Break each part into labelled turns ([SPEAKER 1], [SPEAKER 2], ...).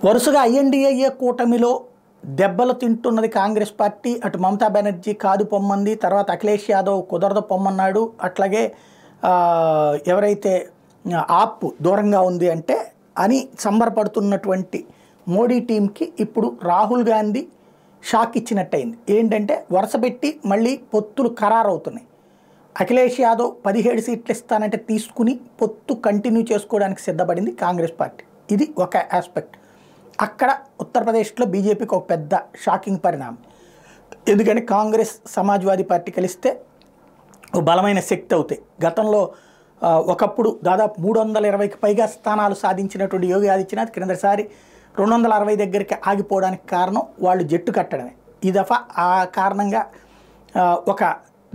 [SPEAKER 1] వరుసగా ఐఎన్డీఏ కూటమిలో దెబ్బలు తింటున్నది కాంగ్రెస్ పార్టీ. అటు మమతా బెనర్జీ కాదు పొమ్మంది, తర్వాత అఖిలేష్ యాదవ్ కుదరదు పొమ్మన్నాడు. అట్లాగే ఎవరైతే ఆప్ దూరంగా ఉంది అంటే అని సంబరపడుతున్నటువంటి మోడీ టీంకి ఇప్పుడు రాహుల్ గాంధీ షాక్ ఇచ్చినట్టయింది. ఏంటంటే వరుసపెట్టి మళ్ళీ పొత్తులు ఖరారవుతున్నాయి. అఖిలేష్ యాదవ్ 17 సీట్లు ఇస్తానంటే తీసుకుని పొత్తు కంటిన్యూ చేసుకోవడానికి సిద్ధపడింది కాంగ్రెస్ పార్టీ. ఇది ఒక ఆస్పెక్ట్. అక్కడ ఉత్తరప్రదేశ్లో బీజేపీకి ఒక పెద్ద షాకింగ్ పరిణామం. ఎందుకంటే కాంగ్రెస్ సమాజ్వాదీ పార్టీ కలిస్తే బలమైన శక్తి అవుతాయి. గతంలో ఒకప్పుడు దాదాపు 320కి పైగా స్థానాలు సాధించినటువంటి యోగి ఆదిత్యనాథ్ క్రిందసారి 260 దగ్గరికి ఆగిపోవడానికి కారణం వాళ్ళు జట్టు కట్టడమే. ఈ దఫా ఆ కారణంగా ఒక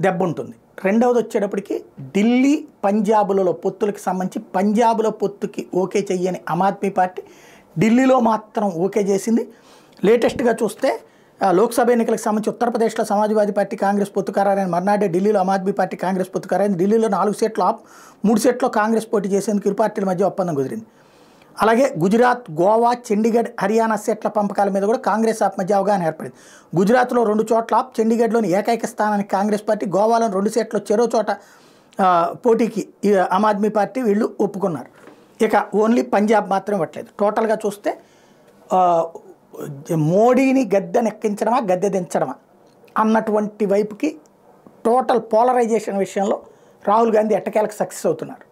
[SPEAKER 1] దెబ్బ ఉంటుంది. రెండవది వచ్చేటప్పటికి ఢిల్లీ పంజాబులలో పొత్తులకు సంబంధించి పంజాబులో పొత్తుకి ఓకే చెయ్యని ఆమ్ ఆద్మీ పార్టీ ఢిల్లీలో మాత్రం ఓకే చేసింది. లేటెస్ట్గా చూస్తే లోక్సభ ఎన్నికలకు సంబంధించి ఉత్తరప్రదేశ్లో సమాజ్వాదీ పార్టీ కాంగ్రెస్ పొత్తు ఖరారైన మర్నాడే ఢిల్లీలో ఆమ్ ఆద్మీ పార్టీ కాంగ్రెస్ పొత్తు ఖరారైంది. ఢిల్లీలో 4 సీట్లు ఆప్, 3 సీట్లో కాంగ్రెస్ పోటీ చేసేందుకు ఇరు పార్టీల మధ్య ఒప్పందం కుదిరింది. అలాగే గుజరాత్, గోవా, చండీగఢ్, హర్యానా సీట్ల పంపకాల మీద కూడా కాంగ్రెస్ ఆప్ మధ్య అవగాహన ఏర్పడింది. గుజరాత్లో 2 చోట్ల ఆప్, చండీగఢ్లోని ఏకైక స్థానానికి కాంగ్రెస్ పార్టీ, గోవాలో 2 సీట్లో చెరో చోట పోటీకి ఆమ్ ఆద్మీ పార్టీ వీళ్ళు ఒప్పుకున్నారు. ఇక ఓన్లీ పంజాబ్ మాత్రం ఇవ్వట్లేదు. టోటల్గా చూస్తే మోడీని గద్దెనెక్కించడమా గద్దె దించడమా అన్నటువంటి వైపుకి టోటల్ పోలరైజేషన్ విషయంలో రాహుల్ గాంధీ ఎట్టకేలకు సక్సెస్ అవుతున్నారు.